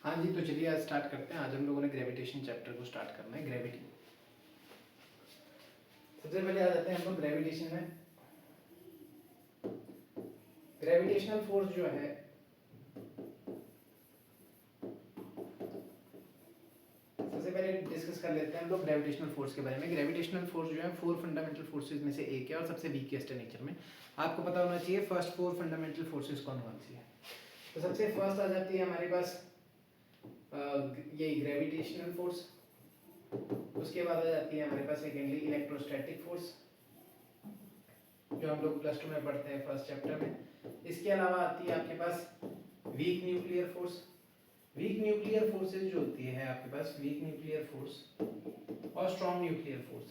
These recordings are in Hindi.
हाँ जी, तो चलिए आज स्टार्ट करते हैं। आज हम लोगों ने ग्रेविटेशन चैप्टर को स्टार्ट करना है, ग्रेविटी। सबसे पहले आ जाते हैं हम लोग ग्रेविटेशन में। ग्रेविटेशनल फोर्स जो है सबसे पहले डिस्कस कर लेते हैं हम लोग ग्रेविटेशनल फोर्स के बारे में। ग्रेविटेशनल फोर्स जो है 4 फंडामेंटल फोर्सेज में से एक है और सबसे वीकेस्ट है नेचर में। आपको पता होना चाहिए फर्स्ट 4 फंडामेंटल फोर्सेज कौन कौन सी है। तो सबसे फर्स्ट आ जाती है हमारे पास यही ग्रेविटेशनल फोर्स। उसके बाद आ जाती है हमारे पास सेकेंडली इलेक्ट्रोस्टैटिक फोर्स, जो हम लोग प्लस 2 में पढ़ते हैं फर्स्ट चैप्टर में। इसके अलावा आती है आपके पास weak nuclear force. Weak nuclear forces जो होती है आपके पास वीक न्यूक्लियर फोर्स और स्ट्रॉन्ग न्यूक्लियर फोर्स।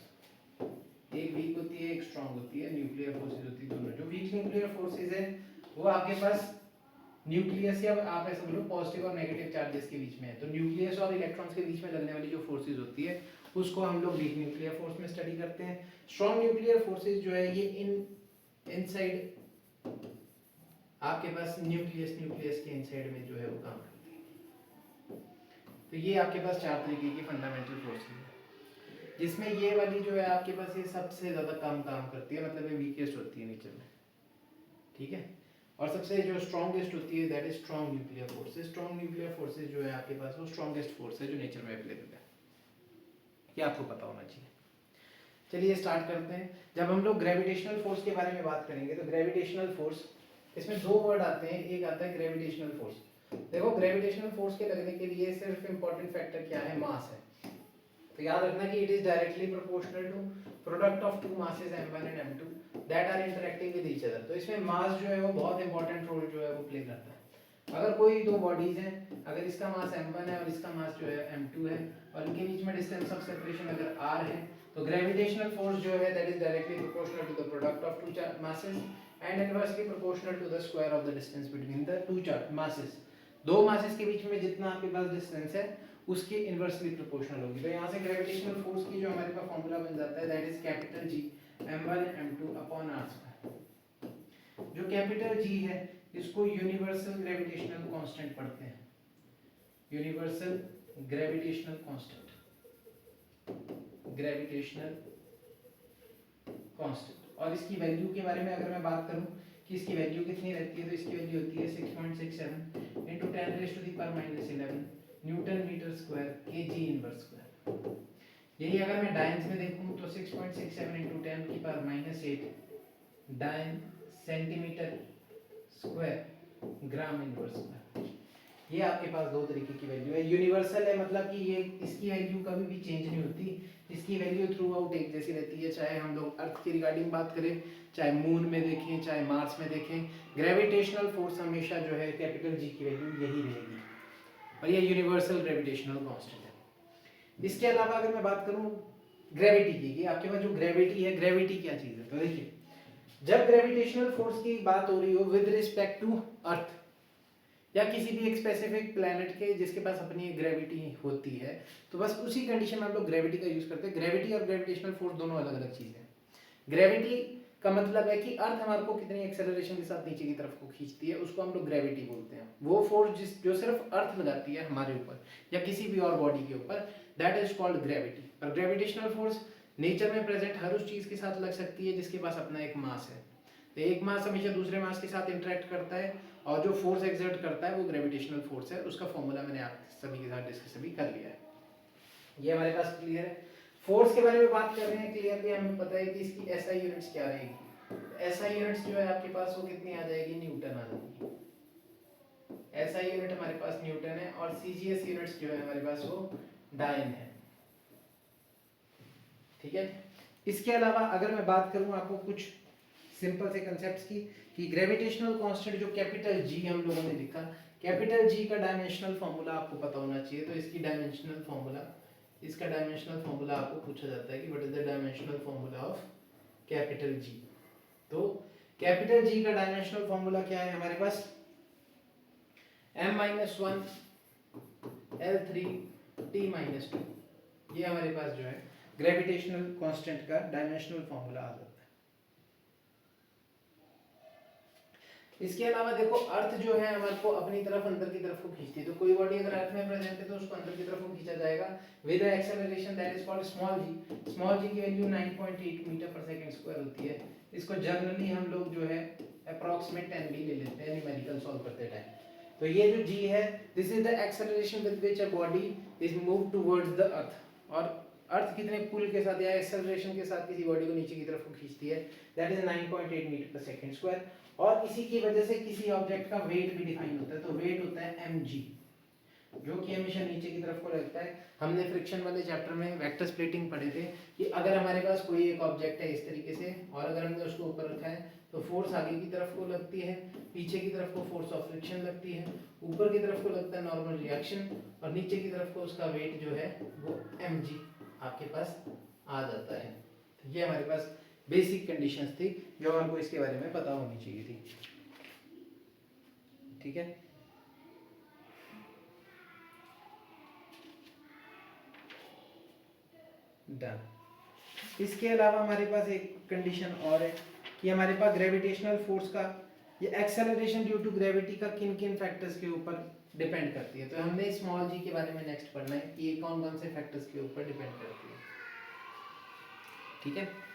एक वीक होती है, एक स्ट्रॉन्ग होती है, न्यूक्लियर फोर्सेज होती है दोनों। जो वीक न्यूक्लियर फोर्सेज है वो आपके पास न्यूक्लियस या आप ऐसा बोलो पॉजिटिव और नेगेटिव चार्जेस के बीच में है। तो न्यूक्लियस और इलेक्ट्रॉन्स के बीच में लगने वाली जो फोर्सेज होती है उसको हम लोग वीक न्यूक्लियर फोर्स में स्टडी करते हैं। स्ट्रॉन्ग न्यूक्लियर फोर्सेज जो है ये इनसाइड आपके पास न्यूक्लियस के इनसाइड में जो है वो काम करती है। तो ये आपके पास 4 तरीके की फंडामेंटल फोर्सेज है, जिसमें ये वाली जो है आपके पास ये सबसे ज्यादा कम काम करती है, मतलब ये वीकेस्ट होती है नेचर में, ठीक है। और सबसे जो स्ट्रॉन्गेस्ट होती है that is strong nuclear forces. Strong nuclear forces जो है आपके पास वो स्ट्रॉन्गेस्ट फोर्स है जो नेचर में अवेलेबल है, ये आपको पता होना चाहिए। चलिए स्टार्ट करते हैं। जब हम लोग ग्रेविटेशनल फोर्स के बारे में बात करेंगे तो ग्रेविटेशनल फोर्स, इसमें 2 वर्ड आते हैं। एक आता है ग्रेविटेशनल फोर्स। देखो ग्रेविटेशनल फोर्स के लगने के लिए सिर्फ इंपॉर्टेंट फैक्टर क्या है, मास है। तो याद रखना कि it is directly proportional to product of two masses m1 and m2 that are interacting with each other. तो इसमें मास जो है वो बहुत इंपॉर्टेंट रोल जो है वो प्ले करता है। अगर कोई दो बॉडीज हैं, अगर इसका मास m1 है और इसका मास जो है m2 है और इनके बीच में डिस्टेंस ऑफ सेपरेशन अगर r है, तो ग्रेविटेशनल फोर्स जो है that is directly proportional to the product of two masses and inversely proportional to the square of the distance between the two masses. दो मासेस के बीच में जितना आपके पास डिस्टेंस है उसके इनवर्सली प्रोपोर्शनल होगी। तो यहाँ से ग्रेविटेशनल फोर्स की जो हमारे पास फॉर्मूला बन जाता है that is capital G m1 m2 upon r²। जो कैपिटल G है इसको यूनिवर्सल ग्रेविटेशनल कांस्टेंट पढ़ते हैं, universal gravitational constant, gravitational constant. और इसकी वैल्यू के बारे में अगर मैं बात करूं कि इसकी वैल्यू कितनी रहती है, तो इसकी वैल्यू होती है 6.67 into 10⁻⁻11 newton metre square kg inverse square. यही अगर मैं डायंस में देखूं तो 6.67 into 10⁻⁻8 डायन सेंटीमीटर स्क्वायर ग्राम इनवर्स स्क्वायर। ये आपके पास 2 तरीके की वैल्यू है। यूनिवर्सल है मतलब कि ये इसकी वैल्यू कभी भी चेंज नहीं होती, इसकी वैल्यू थ्रू आउट एक जैसी रहती है, चाहे हम लोग अर्थ की रिगार्डिंग बात करें, चाहे मून में देखें, चाहे मार्स में देखें। ग्रेविटेशनल फोर्स हमेशा जो है कैपिटल G की वैल्यू यही रहेगी और ये यूनिवर्सल ग्रेविटेशनल कांस्टेंट है। इसके अलावा अगर मैं बात करूं ग्रेविटी की, कि आपके पास जो ग्रेविटी है, ग्रेविटी क्या चीज है, तो देखिए जब ग्रेविटेशनल फोर्स की बात हो रही हो विद रिस्पेक्ट टू अर्थ या किसी भी एक स्पेसिफिक प्लैनेट के जिसके पास अपनी ग्रेविटी होती है, तो बस उसी कंडीशन में हम लोग ग्रेविटी का यूज करते हैं। ग्रेविटी और ग्रेविटेशनल फोर्स दोनों अलग अलग चीज है। ग्रेविटी का मतलब है कि अर्थ हमारे को कितनी एक्सेलरेशन के साथ नीचे की तरफ को खींचती है, उसको हम लोग ग्रेविटी बोलते हैं। वो फोर्स जो सिर्फ अर्थ लगाती है हमारे ऊपर या किसी भी और बॉडी के ऊपर, दैट इज कॉल्ड ग्रेविटी। और ग्रेविटेशनल फोर्स नेचर में प्रेजेंट हर उस चीज के साथ लग सकती है जिसके पास अपना एक मास है। तो एक मास हमेशा दूसरे मास के साथ इंटरेक्ट करता है और जो फोर्स एक्सर्ट करता है वो ग्रेविटेशनल फोर्स है। उसका फॉर्मूला मैंने आप सभी के साथ डिस्कस भी कर लिया है, ये हमारे पास क्लियर है। फोर्स के बारे में बात कर रहे हैं, क्लियरली हमें पता है कि इसकी एसआई यूनिट्स क्या रहेगी। एसआई यूनिट्स जो है आपके पास वो कितनी आ जाएगी, न्यूटन आ जाएगी। एसआई यूनिट हमारे पास न्यूटन है और सीजीएस यूनिट्स जो है हमारे पास वो डायन है, ठीक है। इसके अलावा अगर मैं बात करूं आपको कुछ सिंपल से कंसेप्ट्स की, कि ग्रेविटेशनल कांस्टेंट जो कैपिटल G हम लोगों ने लिखा, कैपिटल G का डायमेंशनल फार्मूला आपको पता होना चाहिए। तो इसकी डायमेंशनल फार्मूला, इसका डायमेंशनल फार्मूला आपको पूछा जाता है कि what is the dimensional formula of capital G। तो कैपिटल G का डायमेंशनल फार्मूला क्या है हमारे पास, m-1 L3T-2। ये हमारे पास जो है ग्रेविटेशनल कांस्टेंट का डायमेंशनल फार्मूला आ जाता है। इसके अलावा देखो अर्थ जो है हमारे को अपनी तरफ अंदर की तरफ को खींचती है, तो कोई बॉडी अगर अर्थ में प्रेजेंट है तो उसको अंदर की तरफ को खींचा जाएगा with acceleration that is called small G. Small G की value 9.8 metre per second square होती है। इसको जनरली हम लोग जो है अप्रॉक्सीमेट 10 भी ले लेते हैं न्यूमेरिकल सॉल्व करते टाइम। तो ये जो जी है this is the acceleration with which a body is move towards the earth, और अर्थ कितने पुल के साथ या एक्सेलरेशन के साथ किसी बॉडी को नीचे की तरफ को खींचती है, that is 9.8 metre per second square. और इसी की वजह से किसी ऑब्जेक्ट का वेट भी डिफाइन होता है, तो वेट होता है mg, जो कि हमेशा नीचे की तरफ को लगता है। हमने फ्रिक्शन वाले चैप्टर में वेक्टर स्प्लिटिंग पढ़े थे कि अगर हमारे पास कोई एक ऑब्जेक्ट है इस तरीके से और अगर हमने उसको ऊपर रखा है तो फोर्स आगे की तरफ को लगती है, पीछे की तरफ को फोर्स ऑफ फ्रिक्शन लगती है, ऊपर की तरफ को लगता है नॉर्मल रिएक्शन, और नीचे की तरफ को उसका वेट जो है वो mg आपके पास आ जाता है। तो ये हमारे पास बेसिक कंडीशंस थी जो हमको इसके बारे में पता होनी चाहिए थी। ठीक है, डन। इसके अलावा हमारे पास एक कंडीशन और है कि हमारे पास ग्रेविटेशनल फोर्स का ये एक्सेलरेशन ड्यू टू ग्रेविटी का किन किन फैक्टर्स के ऊपर डिपेंड करती है। तो हमने स्मॉल जी के बारे में नेक्स्ट पढ़ना है कि ये कौन कौन से फैक्टर्स के ऊपर डिपेंड करती है। ठीक है।